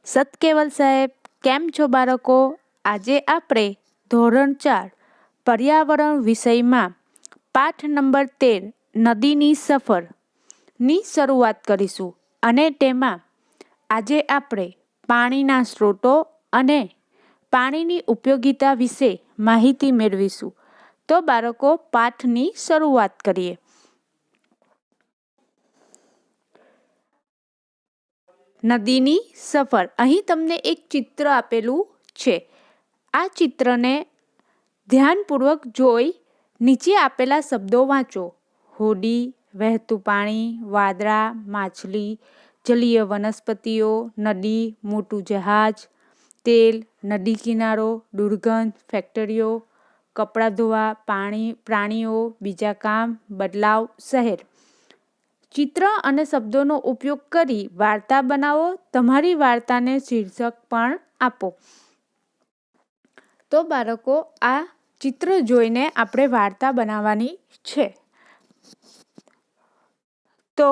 સતકેવલ સાહેબ, કેમ છો બાળકો? આજે આપણે ધોરણ 4 પર્યાવરણ વિષયમાં પાઠ નંબર 13 નદીની સફરની શરૂઆત કરીશું અને તેમાં આજે આપણે પાણીના સ્ત્રોતો અને પાણીની ઉપયોગિતા વિશે માહિતી મેળવીશું. તો બાળકો, પાઠની શરૂઆત કરીએ. નદીની સફર. અહીં તમને એક ચિત્ર આપેલું છે. આ ચિત્રને ધ્યાનપૂર્વક જોઈ નીચે આપેલા શબ્દો વાંચો. હોડી, વહેતું પાણી, વાદળા, માછલી, જલીય વનસ્પતિઓ, નદી, મોટું જહાજ, તેલ, નદી કિનારો, દુર્ગંધ, ફેક્ટરીઓ, કપડાં ધોવા, પ્રાણીઓ, બીજા કામ, બદલાવ, શહેર. ચિત્ર અને શબ્દોનો ઉપયોગ કરી વાર્તા બનાવો. તમારી વાર્તાને શીર્ષક પણ આપો. તો બાળકો, આ ચિત્ર જોઈને આપણે વાર્તા બનાવવાની છે. તો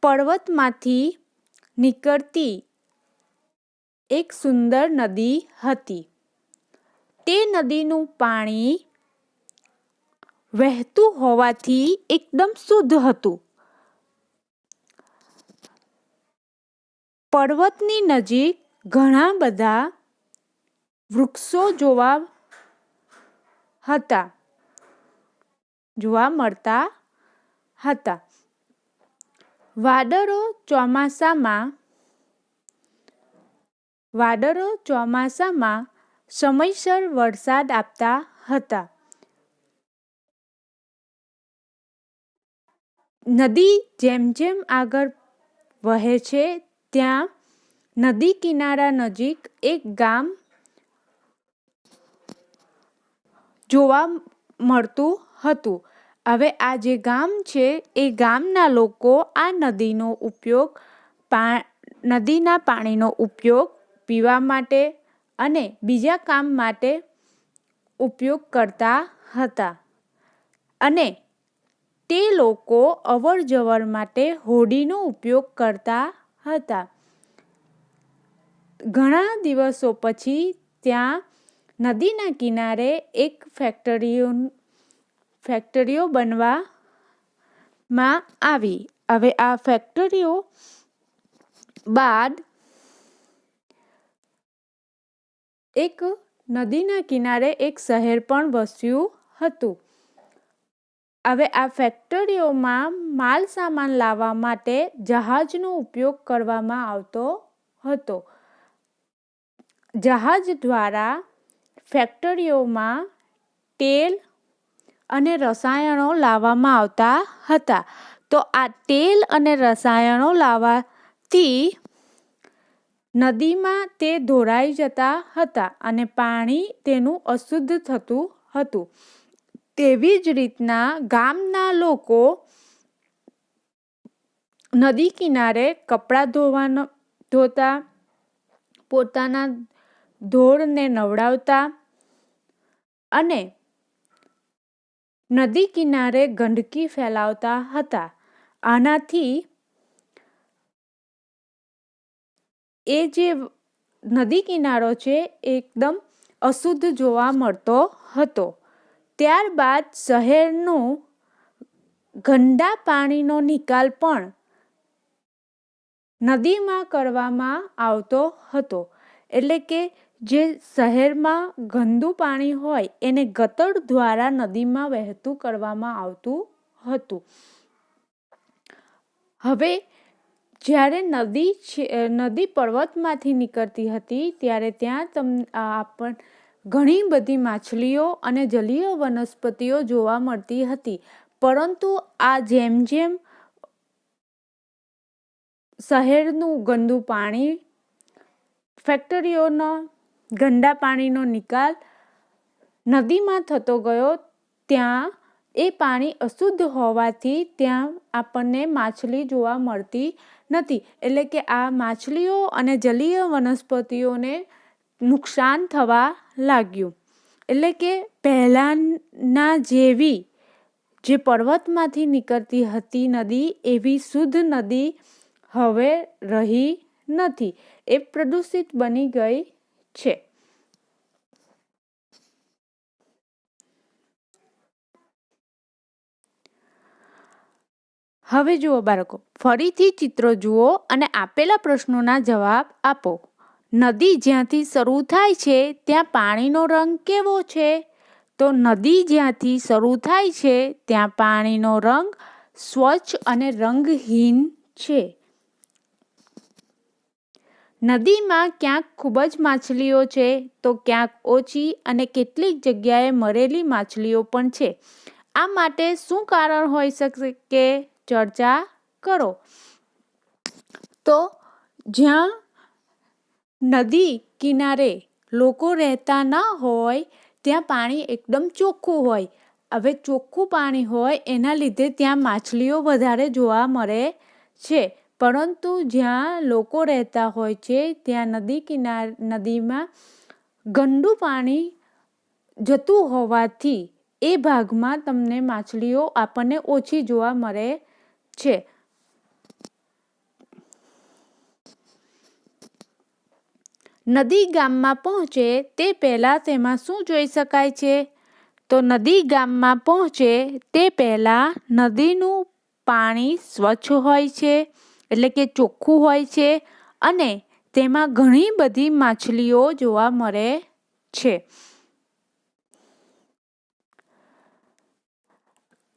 પર્વતમાંથી નીકળતી એક સુંદર નદી હતી. તે નદીનું પાણી વહેતું હોવાથી એકદમ શુદ્ધ હતું. પર્વતની નજીક ઘણા બધા વૃક્ષો જોવા મળતા હતા. વાદળો ચોમાસામાં સમયસર વરસાદ આપતા હતા. નદી જેમ જેમ આગળ વહે છે, ત્યાં નદી કિનારા નજીક એક ગામ જોવા મળતું હતું. હવે આ જે ગામ છે, એ ગામના લોકો આ નદીના પાણીનો ઉપયોગ પીવા માટે અને બીજા કામ માટે ઉપયોગ કરતા હતા. અને તે લોકો અવર જવર માટે હોડીનો ઉપયોગ કરતા હતા. ઘણા દિવસો પછી ત્યાં નદીના કિનારે એક ફેક્ટરીઓ બનવામાં આવી. હવે આ ફેક્ટરીઓ બાદ એક નદીના કિનારે એક શહેર પણ વસ્યું હતું. હવે આ ફેક્ટરીઓમાં માલ સામાન લાવવા માટે જહાજનો ઉપયોગ કરવામાં આવતો હતો. જહાજ દ્વારા ફેક્ટરીઓમાં તેલ અને રસાયણો લાવવામાં આવતા હતા. તો આ તેલ અને રસાયણો લાવવાથી નદીમાં તે ઢોળાઈ જતા હતા અને પાણી તેનું અશુદ્ધ થતું હતું. તેવી જ રીતના ગામના લોકો નદી કિનારે કપડાં ધોતા, પોતાના ઢોરને નવડાવતા અને નદી કિનારે ગંદકી ફેલાવતા હતા. આનાથી એ જે નદી કિનારો છે, એકદમ અશુદ્ધ જોવા મળતો હતો. ત્યારબાદ શહેરનો ગંદા પાણીનો નિકાલ પણ નદીમાં કરવામાં આવતો હતો. એટલે કે જે શહેરમાં ગંદુ પાણી હોય એને ગટર દ્વારા નદીમાં વહેતું કરવામાં આવતું હતું. હવે જ્યારે નદી પર્વતમાંથી નીકળતી હતી, ત્યારે ત્યાં ઘણી બધી માછલીઓ અને જલીય વનસ્પતિઓ જોવા મળતી હતી. પરંતુ આ જેમ જેમ શહેરનું ગંદુ પાણી, ફેક્ટરીઓનો ગંદા પાણીનો નિકાલ નદીમાં થતો ગયો, ત્યાં એ પાણી અશુદ્ધ હોવાથી ત્યાં આપણને માછલી જોવા મળતી નથી. એટલે કે આ માછલીઓ અને જલીય વનસ્પતિઓને નુકસાન થવા લાગ્યું. એટલે કે પહેલાંના જેવી જે પર્વતમાંથી નીકળતી હતી નદી, એવી શુદ્ધ નદી હવે રહી નથી, એ પ્રદૂષિત બની ગઈ છે. હવે જુઓ બાળકો, ફરીથી ચિત્રો જુઓ અને આપેલા પ્રશ્નોના જવાબ આપો. નદી જ્યાંથી શરૂ થાય છે ત્યાં પાણીનો રંગ કેવો છે? તો નદી જ્યાંથી શરૂ થાય છે ત્યાં પાણીનો રંગ સ્વચ્છ અને રંગહીન છે. નદીમાં ક્યાંક ખૂબ જ માછલીઓ છે તો ક્યાંક ઓછી અને કેટલીક જગ્યાએ મરેલી માછલીઓ પણ છે. આ માટે શું કારણ હોઈ શકે? ચર્ચા કરો. તો જ્યાં નદી કિનારે લોકો રહેતા ન હોય ત્યાં પાણી એકદમ ચોખ્ખું હોય. હવે ચોખ્ખું પાણી હોય એના લીધે ત્યાં માછલીઓ વધારે જોવા મળે છે. પરંતુ જ્યાં લોકો રહેતા હોય છે ત્યાં નદીમાં ગંદુ પાણી જતું હોવાથી એ ભાગમાં તમને માછલીઓ આપણને ઓછી જોવા મળે છે. નદી ગામમાં પહોંચે તે પહેલાં તેમાં શું જોઈ શકાય છે? તો નદી ગામમાં પહોંચે તે પહેલાં નદીનું પાણી સ્વચ્છ હોય છે, એટલે કે ચોખ્ખું હોય છે અને તેમાં ઘણી બધી માછલીઓ જોવા મળે છે.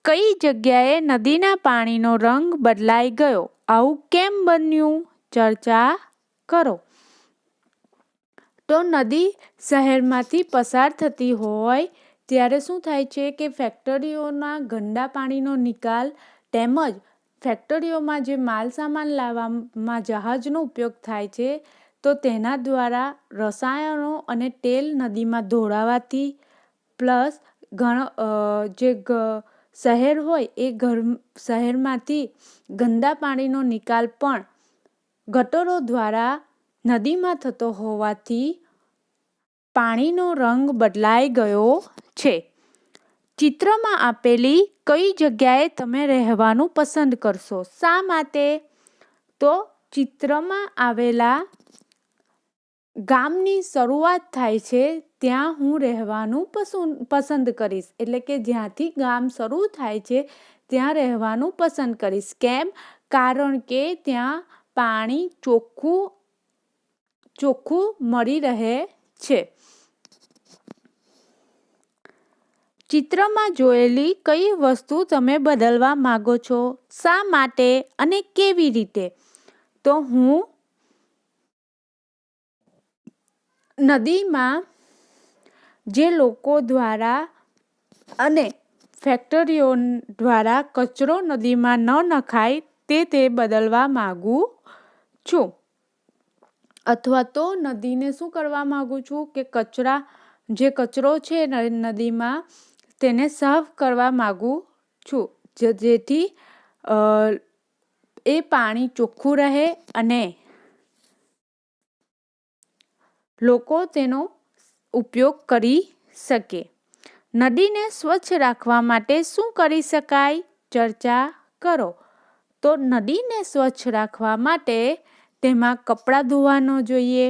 કઈ જગ્યાએ નદીના પાણીનો રંગ બદલાઈ ગયો? આવું કેમ બન્યું? ચર્ચા કરો. તો નદી શહેરમાંથી પસાર થતી હોય ત્યારે શું થાય છે કે ફેક્ટરીઓના ગંદા પાણીનો નિકાલ તેમજ ફેક્ટરીઓમાં જે માલ સામાન લાવવામાં જહાજનો ઉપયોગ થાય છે તો તેના દ્વારા રસાયણો અને તેલ નદીમાં ઢોળાવાથી પ્લસ જે શહેર હોય એ શહેરમાંથી ગંદા પાણીનો નિકાલ પણ ગટરો દ્વારા નદીમાં થતો હોવાથી પાણીનો રંગ બદલાઈ ગયો છે. ચિત્રમાં આપેલી કઈ જગ્યાએ તમે રહેવાનું પસંદ કરશો? શા માટે? તો ચિત્રમાં આવેલા ગામની શરૂઆત થાય છે ત્યાં હું રહેવાનું પસંદ કરીશ. એટલે કે જ્યાંથી ગામ શરૂ થાય છે ત્યાં રહેવાનું પસંદ કરીશ. કેમ? કારણ કે ત્યાં પાણી ચોખ્ખું મળી રહે છે. ચિત્રમાં જોયેલી કઈ વસ્તુ તમે બદલવા માંગો છો? શા માટે અને કેવી રીતે? તો હું નદીમાં જે લોકો દ્વારા અને ફેક્ટરીઓ દ્વારા કચરો નદીમાં ન નખાય તે બદલવા માંગુ છું. અથવા તો નદીને શું કરવા માંગુ છું કે જે કચરો છે નદીમાં તેને સાફ કરવા માંગુ છું, જેથી એ પાણી ચોખ્ખું રહે અને લોકો તેનો ઉપયોગ કરી શકે. નદીને સ્વચ્છ રાખવા માટે શું કરી શકાય? ચર્ચા કરો. તો નદીને સ્વચ્છ રાખવા માટે તેમાં કપડાં ધોવા ન જોઈએ,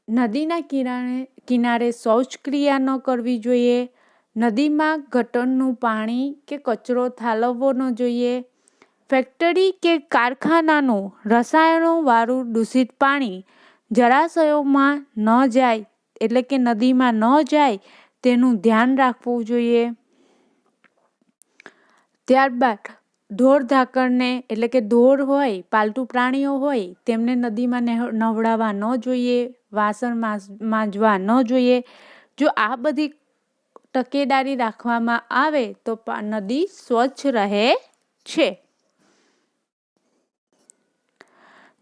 નદીના કિનારે શૌચક્રિયા ન કરવી જોઈએ, નદીમાં ગટરનું પાણી કે કચરો ઠાલવવો ન જોઈએ, ફેક્ટરી કે કારખાનાનું રસાયણોવાળું દૂષિત પાણી જળાશયોમાં ન જાય, એટલે કે નદીમાં ન જાય તેનું ધ્યાન રાખવું જોઈએ. ત્યારબાદ ઢોર-ધાકળને, એટલે કે ઢોર હોય, પાલતુ પ્રાણીઓ હોય તેમને નદીમાં નવડાવવા ન જોઈએ, વાસણ માંજવા ન જોઈએ. જો આ બધી તકેદારી રાખવામાં આવે તો નદી સ્વચ્છ રહે છે.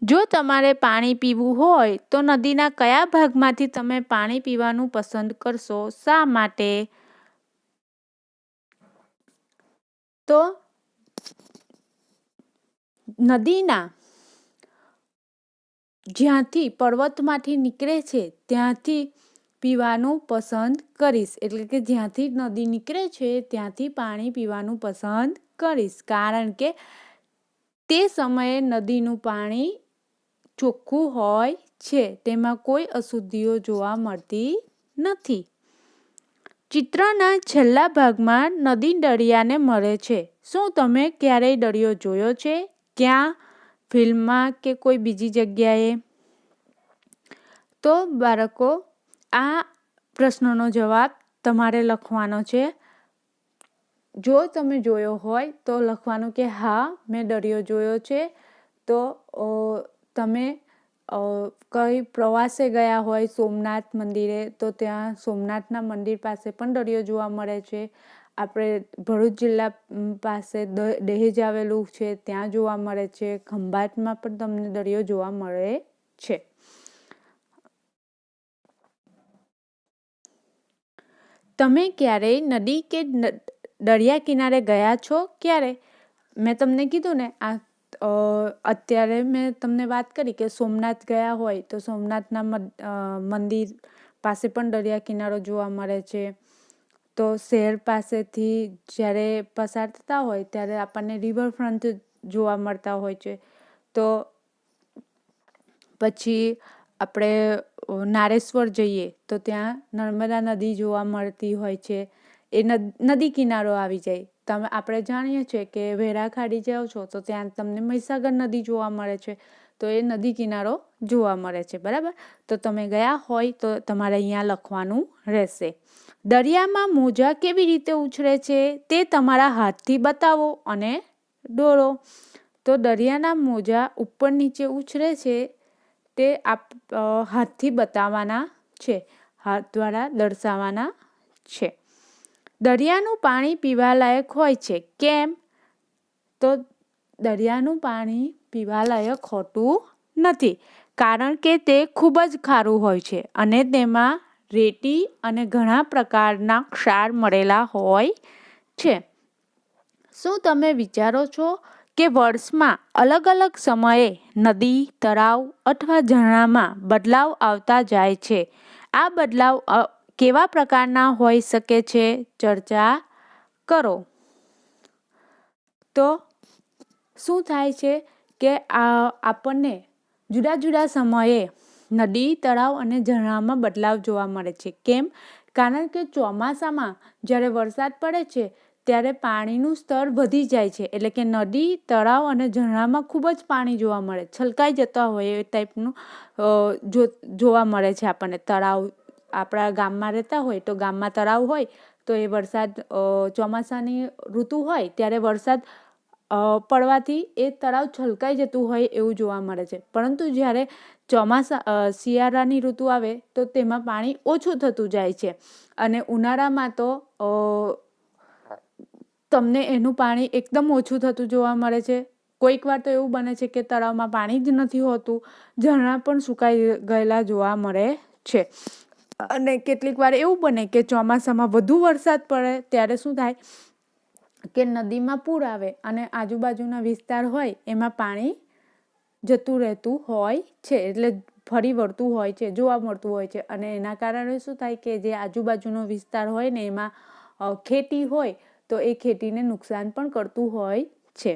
જો તમારે પાણી પીવું હોય તો નદીના કયા ભાગમાંથી તમે પાણી પીવાનું પસંદ કરશો? શા માટે? તો નદીના જ્યાંથી પર્વતમાંથી નીકળે છે ત્યાંથી પીવાનું પસંદ કરીશ. એટલે કે જ્યાંથી નદી નીકળે છે ત્યાંથી પાણી પીવાનું પસંદ કરીશ. કારણ કે તે સમયે નદીનું પાણી ચોખ્ખું હોય છે, તેમાં કોઈ અશુદ્ધિઓ જોવા મળતી નથી. ચિત્રના છેલ્લા ભાગમાં નદી દરિયાને મળે છે. શું તમે ક્યારેય દરિયો જોયો છે? ક્યાં? ફિલ્મમાં કે કોઈ બીજી જગ્યાએ? તો બાળકો, આ પ્રશ્નનો જવાબ તમારે લખવાનો છે. જો તમે જોયો હોય તો લખવાનું કે હા, મેં દરિયો જોયો છે. તો તમે કઈ પ્રવાસે ગયા હોય સોમનાથ મંદિરે, તો ત્યાં સોમનાથના મંદિર પાસે પણ દરિયો જોવા મળે છે. આપણે ભરૂચ જિલ્લા પાસે દહેજ આવેલું છે, ત્યાં જોવા મળે છે. ખંભાતમાં પણ તમને દરિયો જોવા મળે છે. તમે ક્યારેય નદી કે દરિયા કિનારે ગયા છો? ક્યારે? મેં તમને કીધું ને, અત્યારે મેં તમને વાત કરી કે સોમનાથ ગયા હોય તો સોમનાથના મંદિર પાસે પણ દરિયા કિનારો જોવા મળે છે. તો શહેર પાસેથી જ્યારે પસાર થતા હોય ત્યારે આપણને રિવરફ્રન્ટ જોવા મળતા હોય છે. તો પછી આપણે નારેશ્વર જઈએ તો ત્યાં નર્મદા નદી જોવા મળતી હોય છે. એ નદી કિનારો આવી જાય. આપણે જાણીએ છીએ કે વેરા ખાડી જાઓ છો તો ત્યાં તમને મહીસાગર નદી જોવા મળે છે. તો એ નદી કિનારો જોવા મળે છે. બરાબર? તો તમે ગયા હોય તો તમારે અહીંયા લખવાનું રહેશે. દરિયામાં મોજા કેવી રીતે ઉછળે છે તે તમારા હાથથી બતાવો અને દોરો. તો દરિયાના મોજા ઉપર નીચે ઉછળે છે તે હાથથી બતાવવાના છે, હાથ દ્વારા દર્શાવવાના છે. દરિયાનું પાણી પીવાલાયક હોય છે. કેમ? તો દરિયાનું પાણી પીવાલાયક હોતું નથી, કારણ કે તે ખૂબ જ ખારું હોય છે અને તેમાં રેતી અને ઘણા પ્રકારના ક્ષાર મળેલા હોય છે. શું તમે વિચારો છો કે વર્ષમાં અલગ અલગ સમયે નદી, તળાવ અથવા ઝરણામાં બદલાવ આવતા જાય છે? આ બદલાવ કેવા પ્રકારના હોઈ શકે છે? ચર્ચા કરો. તો શું થાય છે કે આપણને જુદા જુદા સમયે નદી, તળાવ અને ઝરણામાં બદલાવ જોવા મળે છે. કેમ? કારણ કે ચોમાસામાં જ્યારે વરસાદ પડે છે ત્યારે પાણીનું સ્તર વધી જાય છે. એટલે કે નદી, તળાવ અને ઝરણામાં ખૂબ જ પાણી જોવા મળે, છલકાઈ જતા હોય એ ટાઈપનું જોવા મળે છે આપણને. તળાવ, આપણા ગામમાં રહેતા હોય તો ગામમાં તળાવ હોય તો એ વરસાદ ચોમાસાની ઋતુ હોય ત્યારે વરસાદ પડવાથી એ તળાવ છલકાઈ જતું હોય એવું જોવા મળે છે. પરંતુ જ્યારે શિયાળાની ઋતુ આવે તો તેમાં પાણી ઓછું થતું જાય છે અને ઉનાળામાં તો તમને એનું પાણી એકદમ ઓછું થતું જોવા મળે છે. કોઈક વાર તો એવું બને છે કે તળાવમાં પાણી જ નથી હોતું, ઝરણા પણ સુકાઈ ગયેલા જોવા મળે છે. અને કેટલીક વાર એવું બને કે ચોમાસામાં વધુ વરસાદ પડે ત્યારે શું થાય કે નદીમાં પૂર આવે અને આજુબાજુના વિસ્તાર હોય એમાં પાણી જતું રહેતું હોય છે, એટલે ફરી વળતું હોય છે, જોવા મળતું હોય છે. અને એના કારણે શું થાય કે જે આજુબાજુનો વિસ્તાર હોય ને એમાં ખેતી હોય તો એ ખેતીને નુકસાન પણ કરતું હોય છે.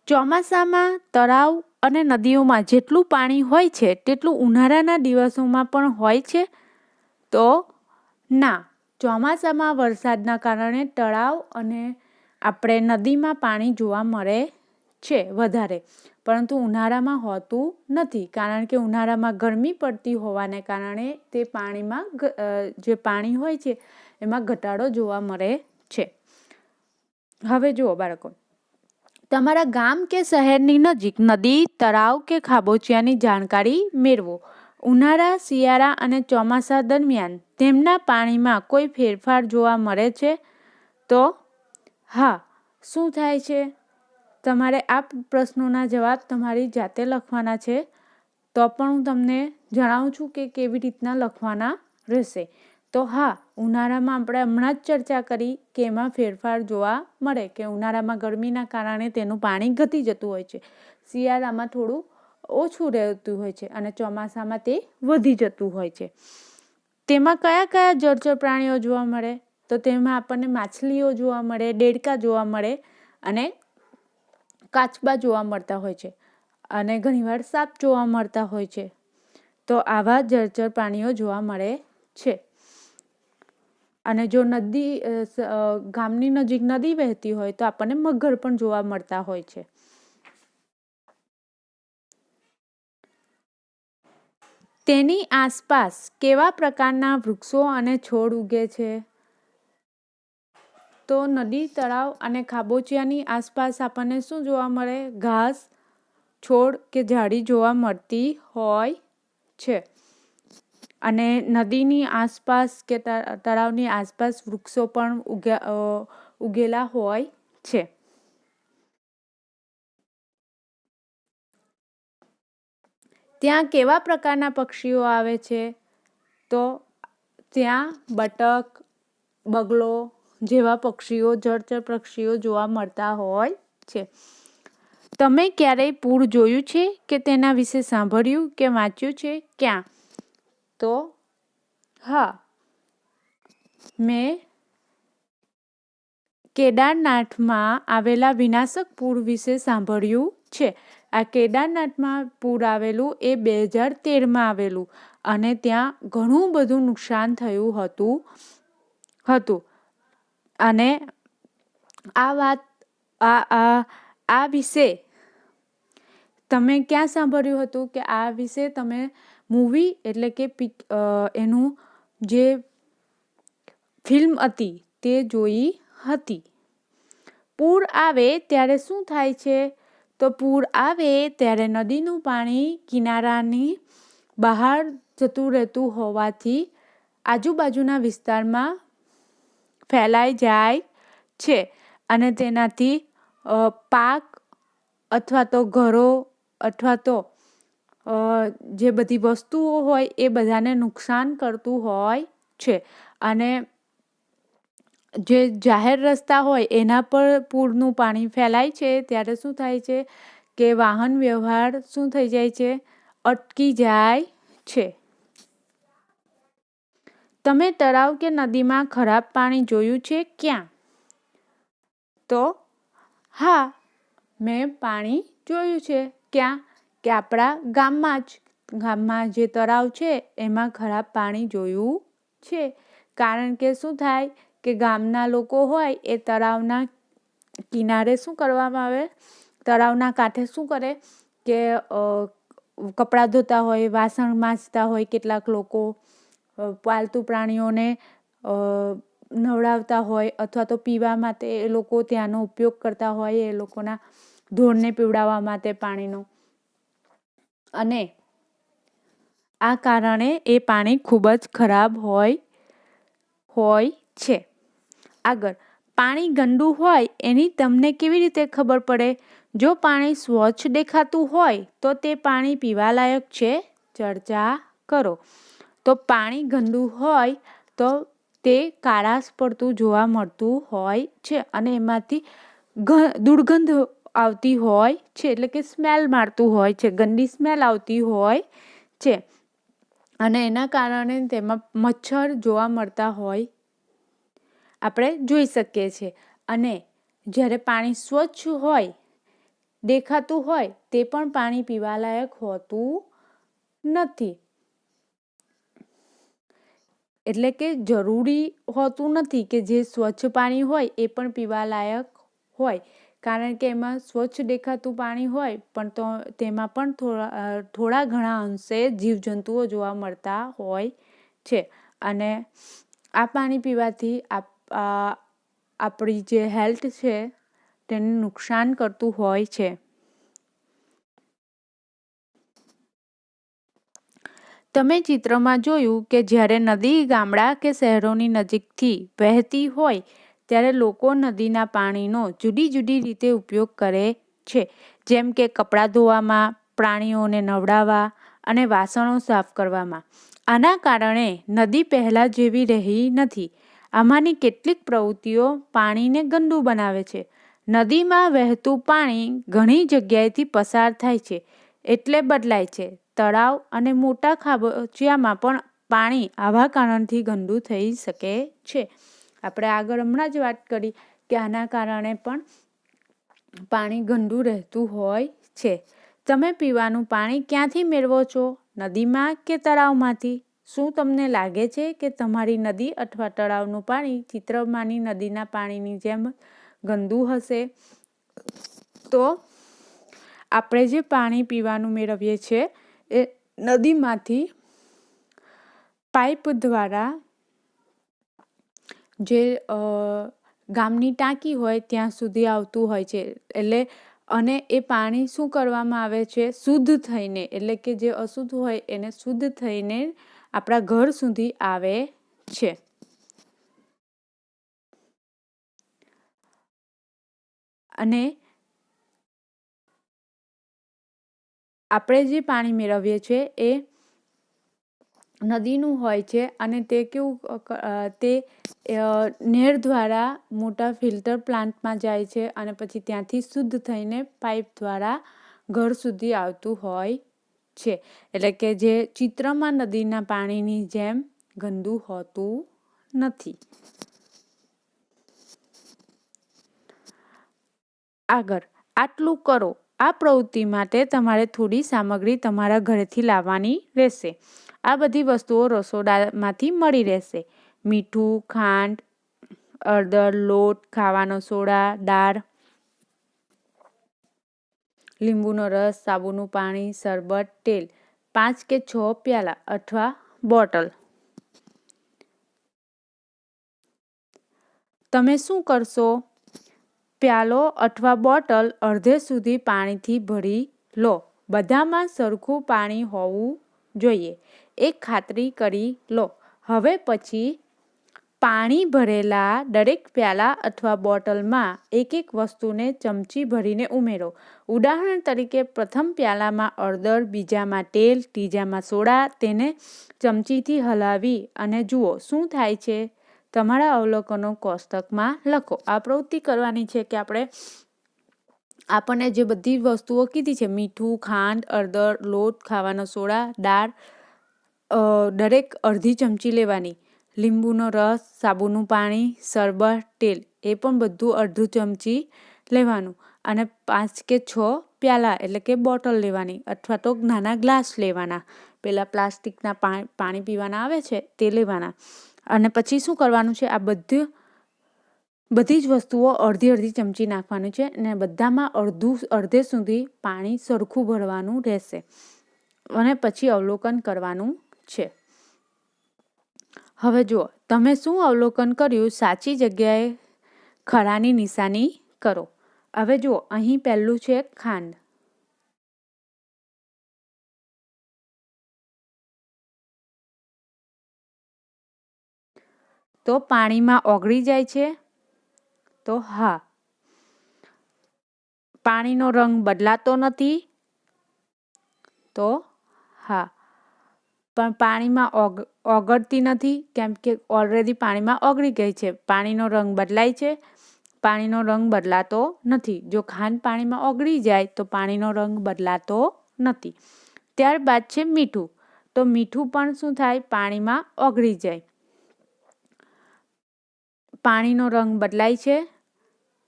ચોમાસામાં તળાવ અને નદીઓમાં જેટલું પાણી હોય છે તેટલું ઉનાળાના દિવસોમાં પણ હોય છે? તો ના. ચોમાસામાં વરસાદના કારણે તળાવ અને આપણે નદીમાં પાણી જોવા મળે છે વધારે, પરંતુ ઉનાળામાં હોતું નથી, કારણ કે ઉનાળામાં ગરમી પડતી હોવાને કારણે તે પાણીમાં જે પાણી હોય છે એમાં ઘટાડો જોવા મળે છે. હવે જુઓ બાળકો, તમારા ગામ કે શહેરની નજીક નદી, તળાવ કે ખાબોચિયાની જાણકારી મેળવો. ઉનાળા, શિયાળા અને ચોમાસા દરમિયાન તેમના પાણીમાં કોઈ ફેરફાર જોવા મળે છે? તો હા. શું થાય છે? તમારે આ પ્રશ્નોના જવાબ તમારી જાતે લખવાના છે. તો પણ હું તમને જણાવું છું કે કેવી રીતના લખવાના રહેશે. તો હા, ઉનાળામાં આપણે હમણાં જ ચર્ચા કરી કે એમાં ફેરફાર જોવા મળે, કે ઉનાળામાં ગરમીના કારણે તેનું પાણી ઘટી જતું હોય છે, શિયાળામાં થોડું ઓછું રહેતું હોય છે અને ચોમાસામાં તે વધી જતું હોય છે. તેમાં કયા કયા જળચર પ્રાણીઓ જોવા મળે? તો તેમાં આપણને માછલીઓ જોવા મળે, દેડકા જોવા મળે અને કાચબા જોવા મળતા હોય છે. અને ઘણીવાર સાપ જોવા મળતા હોય છે. તો આવા જળચર પ્રાણીઓ જોવા મળે છે. અને જો ગામની નજીક નદી વહેતી હોય તો આપણને મગર પણ જોવા મળતા હોય છે. તેની આસપાસ કેવા પ્રકારના વૃક્ષો અને છોડ ઉગે છે? તો નદી, તળાવ અને ખાબોચિયાની આસપાસ આપણને શું જોવા મળે? ઘાસ, છોડ કે ઝાડી જોવા મળતી હોય છે. અને નદીની આસપાસ કે તળાવની આસપાસ વૃક્ષો પણ ઉગેલા હોય છે. ત્યાં કેવા પ્રકારના પક્ષીઓ આવે છે? તો ત્યાં બતક, બગલો જેવા પક્ષીઓ, જળચર પક્ષીઓ જોવા મળતા હોય છે. તમે ક્યારેય પૂર જોયું છે કે તેના વિશે સાંભળ્યું કે વાંચ્યું છે? ક્યાં? તો હા, મેં કેદારનાથમાં આવેલા વિનાશક પૂર વિશે સાંભળ્યું છે. આ કેદારનાથમાં પૂર આવેલું એ 2013માં આવેલું અને ત્યાં ઘણું બધું નુકસાન થયું હતું. અને આ વિશે તમે ક્યાં સાંભળ્યું હતું? કે આ વિશે તમે મૂવી એટલે કે એનું જે ફિલ્મ હતી તે જોઈ હતી. પૂર આવે ત્યારે શું થાય છે? તો પૂર આવે ત્યારે નદીનું પાણી કિનારાની બહાર જતું રહેતું હોવાથી આજુબાજુના વિસ્તારમાં ફેલાઈ જાય છે અને તેનાથી પાક અથવા તો ઘરો અથવા તો જે બધી વસ્તુઓ હોય એ બધાને નુકસાન કરતું હોય છે. અને જે જાહેર રસ્તા હોય એના પર પૂરનું પાણી ફેલાય છે ત્યારે શું થાય છે કે વાહન વ્યવહાર શું થઈ જાય છે? અટકી જાય છે. તમે તળાવ કે નદીમાં ખરાબ પાણી જોયું છે? ક્યાં? તો હા, મેં પાણી જોયું છે. ક્યાં? કે આપણા ગામમાં જે તળાવ છે એમાં ખરાબ પાણી જોયું છે. કારણ કે શું થાય કે ગામના લોકો હોય એ તળાવના કિનારે શું કરવામાં આવે? તળાવના કાંઠે શું કરે કે કપડાં ધોતા હોય, વાસણ માંજતા હોય, કેટલાક લોકો પાલતુ પ્રાણીઓને નવડાવતા હોય અથવા તો પીવા માટે એ લોકો ત્યાંનો ઉપયોગ કરતા હોય, એ લોકોના ઢોરને પીવડાવવા માટે પાણીનો. અને આ કારણે એ પાણી ખૂબ જ ખરાબ હોય છે. આગળ, પાણી ગંદુ હોય એની તમને કેવી રીતે ખબર પડે? જો પાણી સ્વચ્છ દેખાતું હોય તો તે પાણી પીવાલાયક છે? ચર્ચા કરો. તો પાણી ગંદુ હોય તો તે કાળાશ પડતું જોવા મળતું હોય છે અને એમાંથી દુર્ગંધ આવતી હોય છે, એટલે કે સ્મેલ મારતું હોય છે, ગંદી સ્મેલ આવતી હોય છે. અને એના કારણે તેમાં મચ્છર જોવા મળતા હોય આપણે જોઈ શકીએ છીએ. અને જ્યારે પાણી સ્વચ્છ હોય, દેખાતું હોય, તે પણ પાણી પીવાલાયક હોતું નથી. એટલે કે જરૂરી હોતું નથી કે જે સ્વચ્છ પાણી હોય એ પણ પીવાલાયક હોય. કારણ કે એમાં સ્વચ્છ દેખાતું પાણી હોય પણ તો તેમાં પણ થોડા ઘણા અંશે જીવજંતુઓ જોવા મળતા હોય છે. અને આ પાણી પીવાથી આપણી જે હેલ્થ છે તેને નુકસાન કરતું હોય છે. તમે ચિત્રમાં જોયું કે જ્યારે નદી ગામડા કે શહેરોની નજીકથી વહેતી હોય ત્યારે લોકો નદીના પાણીનો જુદી જુદી રીતે ઉપયોગ કરે છે. જેમ કે કપડાં ધોવામાં, પ્રાણીઓને નવડાવવા અને વાસણો સાફ કરવામાં. આના કારણે નદી પહેલાં જેવી રહી નથી. આમાંની કેટલીક પ્રવૃત્તિઓ પાણીને ગંદુ બનાવે છે. નદીમાં વહેતું પાણી ઘણી જગ્યાએથી પસાર થાય છે એટલે બદલાય છે. તળાવ અને મોટા ખાબોચિયામાં પણ પાણી આવા કારણથી ગંદુ થઈ શકે છે. આપણે આગળ હમણાં જ વાત કરી કે આના કારણે પણ પાણી ગંદુ રહેતું હોય છે. તમે પીવાનું પાણી ક્યાંથી મેળવો છો? નદીમાં કે તળાવમાંથી? શું તમને લાગે છે કે તમારી નદી અથવા તળાવનું પાણી ચિત્રમાંની નદીના પાણીની જેમ ગંદુ હશે? તો આપણે જે પાણી પીવાનું મેળવીએ છીએ એ નદીમાંથી પાઇપ દ્વારા જે ગામની ટાંકી હોય ત્યાં સુધી આવતું હોય છે. એટલે અને એ પાણી શું કરવામાં આવે છે? શુદ્ધ થઈને, એટલે કે જે અશુદ્ધ હોય એને શુદ્ધ થઈને આપણા ઘર સુધી આવે છે. અને આપણે જે પાણી મેળવીએ છીએ એ નદીનું હોય છે અને તે તે નહેર દ્વારા મોટા ફિલ્ટર પ્લાન્ટમાં જાય છે અને પછી ત્યાંથી શુદ્ધ થઈને પાઇપ દ્વારા ઘર સુધી આવતું હોય છે. એટલે કે જે ચિત્રમાં નદીના પાણીની જેમ ગંદુ હોતું નથી. આગળ આટલું કરો. આ પ્રવૃત્તિ માટે તમારે થોડી સામગ્રી તમારા ઘરેથી લાવવાની રહેશે. આ બધી વસ્તુઓ રસોડામાંથી મળી રહેશે. મીઠું, ખાંડ, હળદર, લોટ, ખાવાનો સોડા, દાળ, લીંબુનો રસ, સાબુનું પાણી, શરબત, તેલ, 5 કે 6 પ્યાલા અથવા બોટલ. તમે શું કરશો? પ્યાલો અથવા બોટલ અડધે સુધી પાણીથી ભરી લો. બધામાં સરખું પાણી હોવું જોઈએ. એક ખાતરી કરી લો. હવે પછી પાણી ભરેલા દરેક પ્યાલા અથવા બોટલમાં એક વસ્તુને ચમચી ભરીને ઉમેરો. ઉદાહરણ તરીકે પ્રથમ પ્યાલામાં હળદર, બીજામાં તેલ, ત્રીજામાં સોડા. તેને ચમચીથી હલાવી અને જુઓ શું થાય છે. તમારા અવલોકનો કોષ્ટકમાં લખો. આ પ્રવૃત્તિ કરવાની છે કે આપણને જે બધી વસ્તુઓ કીધી છે, મીઠું, ખાંડ, હળદર, લોટ, ખાવાનો સોડા, દાળ, દરેક અડધી ચમચી લેવાની. લીંબુનો રસ, સાબુનું પાણી, શરબત, તેલ એ પણ બધું અડધું ચમચી લેવાનું. અને 5 કે 6 પ્યાલા એટલે કે બોટલ લેવાની અથવા તો નાના ગ્લાસ લેવાના. પેલા પ્લાસ્ટિકના પાણી પીવાના આવે છે તે લેવાના. અને પછી શું કરવાનું છે? આ બધી જ વસ્તુઓ અડધી ચમચી નાખવાની છે અને બધામાં અડધે સુધી પાણી સરખું ભરવાનું રહેશે. અને પછી અવલોકન કરવાનું છે. હવે જુઓ તમે શું અવલોકન કર્યું. સાચી જગ્યાએ ખરાની નિશાની કરો. હવે જુઓ અહીં પહેલું છે ખાંડ. તો પાણીમાં ઓગળી જાય છે? તો હા. પાણીનો રંગ બદલાતો નથી? તો હા. પણ પાણીમાં ઓગળતી નથી કેમ કે ઓલરેડી પાણીમાં ઓગળી ગઈ છે. પાણીનો રંગ બદલાય છે? પાણીનો રંગ બદલાતો નથી. જો ખાંડ પાણીમાં ઓગળી જાય તો પાણીનો રંગ બદલાતો નથી. ત્યારબાદ છે મીઠું. તો મીઠું પણ શું થાય? પાણીમાં ઓગળી જાય. પાણીનો રંગ બદલાય છે?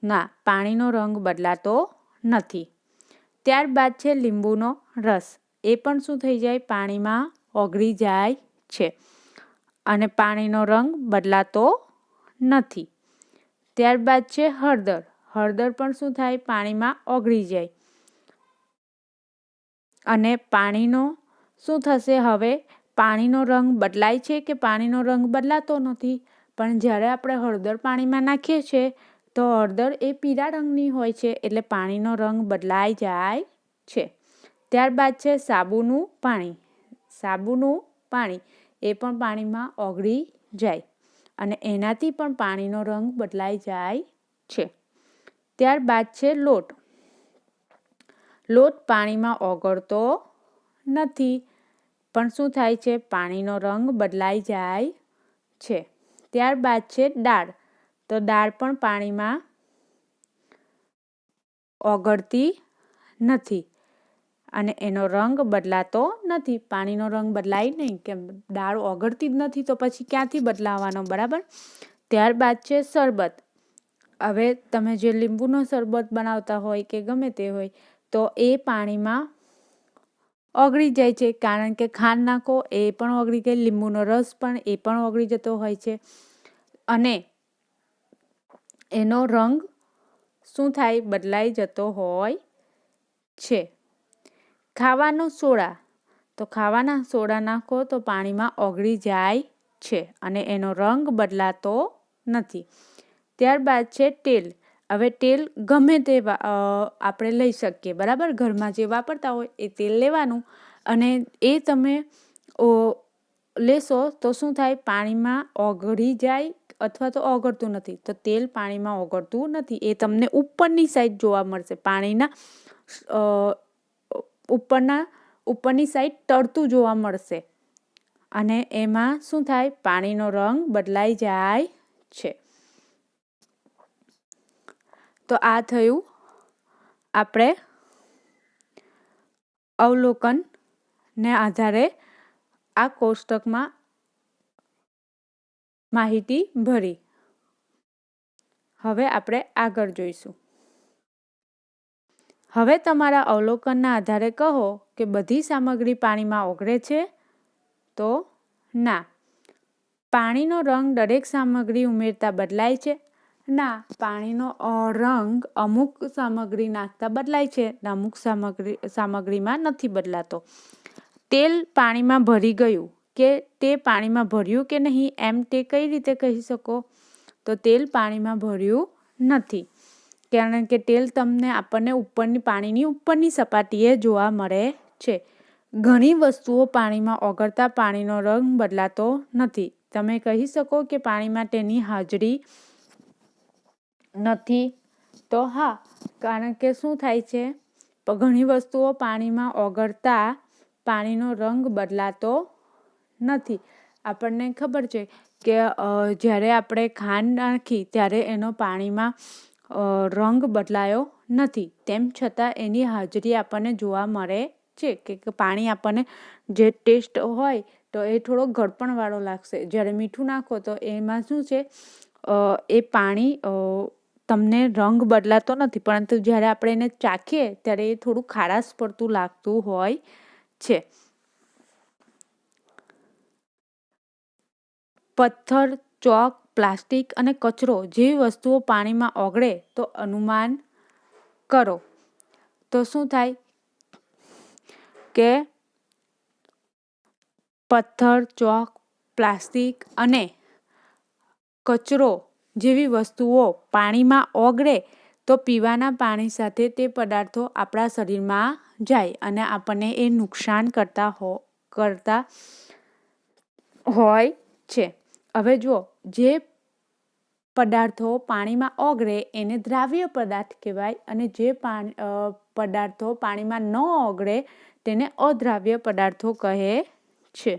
ના, પાણીનો રંગ બદલાતો નથી. ત્યારબાદ છે લીંબુનો રસ. એ પણ શું થઈ જાય? પાણીમાં ઓગળી જાય છે અને પાણીનો રંગ બદલાતો નથી. ત્યારબાદ છે હળદર. હળદર પણ શું થાય? પાણીમાં ઓગળી જાય અને પાણીનો શું થશે? હવે પાણીનો રંગ બદલાય છે કે પાણીનો રંગ બદલાતો નથી? પણ જ્યારે આપણે હળદર પાણીમાં નાખીએ છીએ તો હળદર એ પીળા રંગની હોય છે એટલે પાણીનો રંગ બદલાઈ જાય છે. ત્યારબાદ છે સાબુનું પાણી. સાબુનું પાણી એ પણ પાણીમાં ઓગળી જાય અને એનાથી પણ પાણીનો રંગ બદલાઈ જાય છે. ત્યારબાદ છે લોટ. લોટ પાણીમાં ઓગળતો નથી પણ શું થાય છે? પાણીનો રંગ બદલાઈ જાય છે. ત્યારબાદ છે દાળ. તો દાળ પણ પાણીમાં ઓગળતી નથી અને એનો રંગ બદલાતો નથી. પાણીનો રંગ બદલાય નહીં કેમ દાળ ઓગળતી જ નથી તો પછી ક્યાંથી બદલાવાનો? બરાબર. ત્યારબાદ છે શરબત. હવે તમે જે લીંબુનો શરબત બનાવતા હોય કે ગમે તે હોય તો એ પાણીમાં ઓગળી જાય છે, કારણ કે ખાંડ નાખો એ પણ ઓગળી ગઈ, લીંબુનો રસ પણ એ પણ ઓગળી જતો હોય છે અને એનો રંગ શું થાય, બદલાઈ જતો હોય છે. ખાવાનો સોડા, તો ખાવાના સોડા નાખો તો પાણીમાં ઓગળી જાય છે અને એનો રંગ બદલાતો નથી. ત્યારબાદ છે તેલ. હવે તેલ ગમે તે આપણે લઈ શકીએ, બરાબર. ઘરમાં જે વાપરતા હોય એ તેલ લેવાનું અને એ તમે લેશો તો શું થાય, પાણીમાં ઓગળી જાય અથવા તો ઓગળતું નથી. તો તેલ પાણીમાં ઓગળતું નથી, એ તમને ઉપરની સાઈડ જોવા મળશે, પાણીના ઉપરની સાઈડ તરતું જોવા મળશે અને એમાં શું થાય, પાણીનો રંગ બદલાઈ જાય છે. તો આ થયું આપણે અવલોકનને આધારે આ કોષ્ટકમાં માહિતી ભરી. હવે આપણે આગળ જોઈશું. હવે તમારા અવલોકનના આધારે કહો કે બધી સામગ્રી પાણીમાં ઓગળે છે? તો ના. પાણીનો રંગ દરેક સામગ્રી ઉમેરતા બદલાય છે? ના, પાણીનો રંગ અમુક સામગ્રી નાખતા બદલાય છે, અમુક સામગ્રીમાં નથી બદલાતો. તેલ પાણીમાં ભરી ગયું કે તે પાણીમાં ભર્યું કે નહીં, એમ તે કઈ રીતે કહી શકો? તો તેલ પાણીમાં ભર્યું નથી, કારણ કે તેલ તમને આપણને પાણીની ઉપરની સપાટીએ જોવા મળે છે. ઘણી વસ્તુઓ પાણીમાં ઓગળતા પાણીનો રંગ બદલાતો નથી. તમે કહી શકો કે પાણીમાં તેની હાજરી નથી? તો હા, કારણ કે શું થાય છે, ઘણી વસ્તુઓ પાણીમાં ઓગળતા પાણીનો રંગ બદલાતો નથી. આપણને ખબર છે કે જ્યારે આપણે ખાંડ નાખી ત્યારે એનો પાણીમાં રંગ બદલાયો નથી, તેમ છતાં એની હાજરી આપણને જોવા મળે છે કે પાણી આપણને જે ટેસ્ટ હોય તો એ થોડો ગળપણવાળો લાગશે. જ્યારે મીઠું નાખો તો એમાં શું છે, એ પાણી તમને રંગ બદલાતો નથી, પરંતુ જ્યારે આપણે એને ચાખીએ ત્યારે એ થોડું ખારાશ પડતું લાગતું હોય છે. પથ્થર, ચોક, પ્લાસ્ટિક અને કચરો જેવી વસ્તુઓ પાણીમાં ઓગળે તો અનુમાન કરો. તો શું થાય કે પથ્થર, ચોક, પ્લાસ્ટિક અને કચરો જેવી વસ્તુઓ પાણીમાં ઓગળે તો પીવાના પાણી સાથે તે પદાર્થો આપણા શરીરમાં જાય અને આપણને એ નુકસાન કરતા હોય છે. હવે જુઓ, જે પદાર્થો પાણીમાં ઓગળે એને દ્રાવ્ય પદાર્થ કહેવાય અને જે પદાર્થો પાણીમાં ન ઓગળે તેને અદ્રાવ્ય પદાર્થો કહે છે.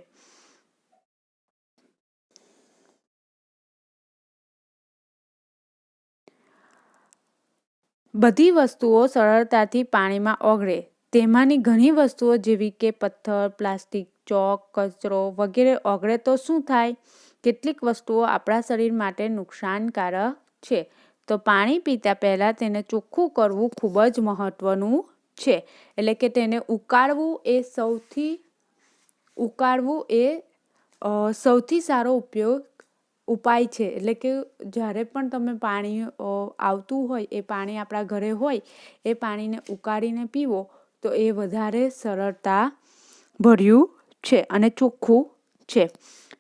બધી વસ્તુઓ સરળતાથી પાણીમાં ઓગળે, તેમાંની ઘણી વસ્તુઓ જેવી કે પથ્થર, પ્લાસ્ટિક, ચોક, કચરો વગેરે ઓગળે તો શું થાય? કેટલીક વસ્તુઓ આપણા શરીર માટે નુકસાનકારક છે. તો પાણી પીતા પહેલાં તેને ચોખ્ખું કરવું ખૂબ જ મહત્વનું છે. એટલે કે તેને ઉકાળવું એ સૌથી સારો ઉપાય છે. એટલે કે જ્યારે પણ તમે પાણી આવતું હોય, એ પાણી આપણા ઘરે હોય, એ પાણીને ઉકાળીને પીવો તો એ વધારે સરળતા ભર્યું છે અને ચોખ્ખું છે.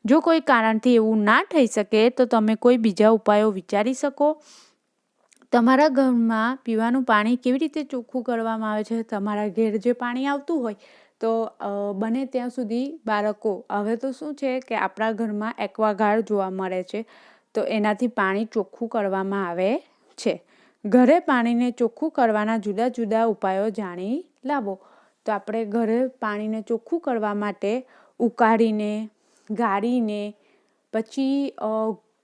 જો કોઈ કારણથી એવું ના થઈ શકે તો તમે કોઈ બીજા ઉપાયો વિચારી શકો. તમારા ઘરમાં પીવાનું પાણી કેવી રીતે ચોખ્ખું કરવામાં આવે છે? તમારા ઘેર જે પાણી આવતું હોય તો બને ત્યાં સુધી બાળકો, હવે તો શું છે કે આપણા ઘરમાં એક્વાગાર્ડ જોવા મળે છે, તો એનાથી પાણી ચોખ્ખું કરવામાં આવે છે. ઘરે પાણીને ચોખ્ખું કરવાના જુદા જુદા ઉપાયો જાણી લાવો. તો આપણે ઘરે પાણીને ચોખ્ખું કરવા માટે ઉકાળીને, ગાળીને, પછી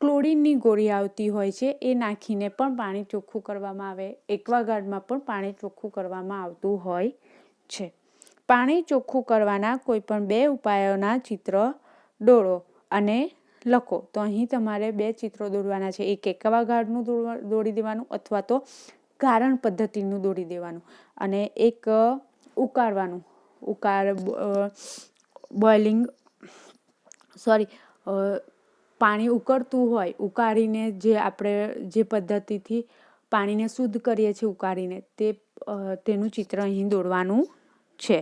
ક્લોરીનની ગોળી આવતી હોય છે એ નાખીને પણ પાણી ચોખ્ખું કરવામાં આવે. એક્વાગાર્ડમાં પણ પાણી ચોખ્ખું કરવામાં આવતું હોય છે. પાણી ચોખ્ખું કરવાના કોઈ પણ 2 ઉપાયોના ચિત્ર દોરો અને લખો. તો અહીં તમારે 2 ચિત્રો દોરવાના છે. એક એક્વાગાર્ડનું દોરી દેવાનું અથવા તો ગારણ પદ્ધતિનું દોરી દેવાનું અને એક ઉકાળવાનું. પાણી ઉકળતું હોય, ઉકાળીને જે પદ્ધતિથી પાણીને શુદ્ધ કરીએ છીએ ઉકાળીને, તેનું ચિત્ર અહીં દોરવાનું છે.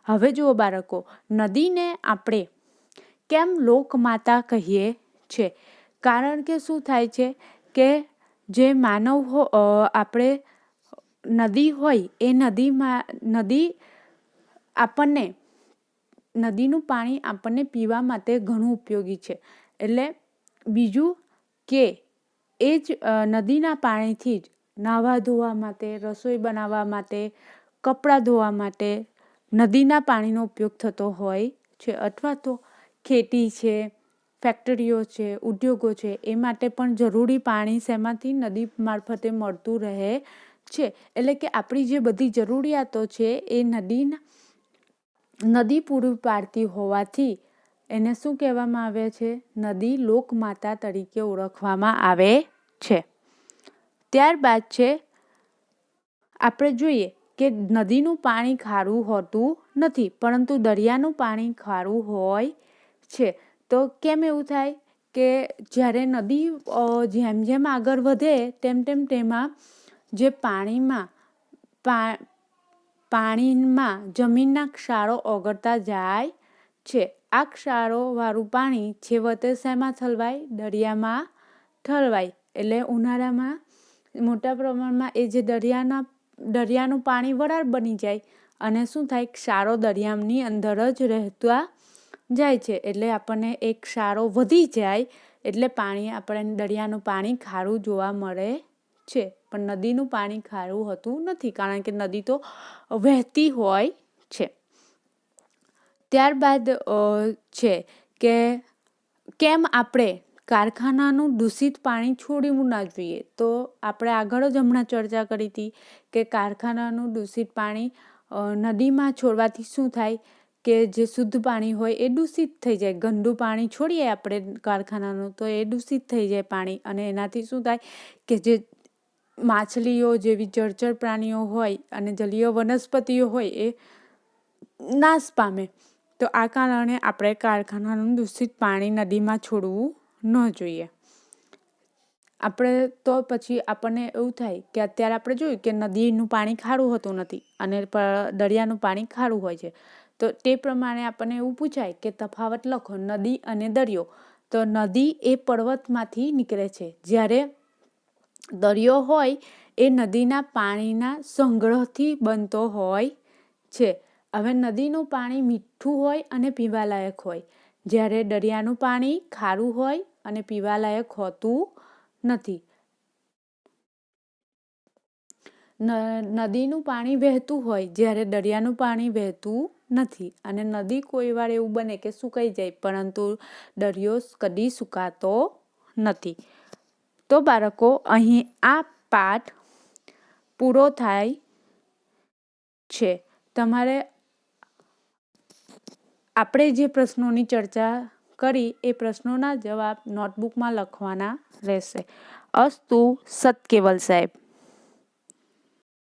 હવે જુઓ બાળકો, નદીને આપણે કેમ લોકમાતા કહીએ છે? કારણ કે શું થાય છે કે જે આપણે નદી હોય એ નદીનું પાણી આપણને પીવા માટે ઘણું ઉપયોગી છે. એટલે બીજું કે એ જ નદીના પાણીથી જ નાહવા ધોવા માટે, રસોઈ બનાવવા માટે, કપડાં ધોવા માટે નદીના પાણીનો ઉપયોગ થતો હોય છે. અથવા તો ખેતી છે, ફેક્ટરીઓ છે, ઉદ્યોગો છે, એ માટે પણ જરૂરી પાણી શેમાંથી? નદી મારફતે મળતું રહે છે. એટલે કે આપણી જે બધી જરૂરિયાતો છે એ નદી પૂરું પાડતી હોવાથી એને શું કહેવામાં આવે છે? નદી લોકમાતા તરીકે ઓળખવામાં આવે છે. ત્યારબાદ છે આપણે જોઈએ કે નદીનું પાણી ખારું હોતું નથી, પરંતુ દરિયાનું પાણી ખારું હોય છે. તો કેમ એવું થાય? કે જ્યારે નદી જેમ જેમ આગળ વધે તેમ તેમ તેમાં જે પાણીમાં જમીનના ક્ષારો ઓગળતા જાય છે. આ ક્ષારોવાળું પાણી છેવટે શેમાં ઠલવાય? દરિયામાં ઠલવાય. એટલે ઉનાળામાં મોટા પ્રમાણમાં એ જે દરિયાનું પાણી વરાળ બની જાય અને શું થાય? ક્ષારો દરિયાની અંદર જ રહેતા જાય છે. એટલે આપણને એક ક્ષારો વધી જાય એટલે આપણને દરિયાનું પાણી ખારું જોવા મળે છે. પણ નદીનું પાણી ખારું હોતું નથી, કારણ કે નદી તો વહેતી હોય છે. ત્યારબાદ છે કે કેમ આપણે કારખાનાનું દૂષિત પાણી છોડવું ના જોઈએ? તો આપણે આગળ જ હમણાં ચર્ચા કરી હતી કે કારખાનાનું દૂષિત પાણી નદીમાં છોડવાથી શું થાય? કે જે શુદ્ધ પાણી હોય એ દૂષિત થઈ જાય. ગંદુ પાણી છોડીએ આપણે કારખાનાનું તો એ દૂષિત થઈ જાય પાણી, અને એનાથી શું થાય કે જે માછલીઓ જેવી જળચર પ્રાણીઓ હોય અને જલીય વનસ્પતિઓ હોય એ નાશ પામે. તો આ કારણે આપણે કારખાનાનું દૂષિત પાણી નદીમાં છોડવું ન જોઈએ. તો પછી આપણને એવું થાય કે અત્યારે આપણે જોયું કે નદીનું પાણી ખારું હોતું નથી અને દરિયાનું પાણી ખારું હોય છે. તો તે પ્રમાણે આપણને એવું પૂછાય કે તફાવત લખો, નદી અને દરિયો. તો નદી એ પર્વતમાંથી નીકળે છે, જ્યારે દરિયો હોય એ નદીના પાણીના સંગ્રહથી બનતો હોય છે. હવે નદીનું પાણી મીઠું હોય અને પીવાલાયક હોય, જ્યારે દરિયાનું પાણી ખારું હોય અને પીવાલાયક હોતું નથી. નદીનું પાણી વહેતું હોય, જ્યારે દરિયાનું પાણી વહેતું નથી. અને નદી કોઈ વાર એવું બને કે સુકાઈ જાય, પરંતુ દરિયો કદી સુકાતો નથી. તો બાળકો, અહીં આ પાઠ પૂરો થાય છે. તમારે આપણે જે પ્રશ્નોની ચર્ચા કરી એ પ્રશ્નોના જવાબ નોટબુકમાં લખવાના રહેશે. અસ્તુ. સત કેવલ સાહેબ.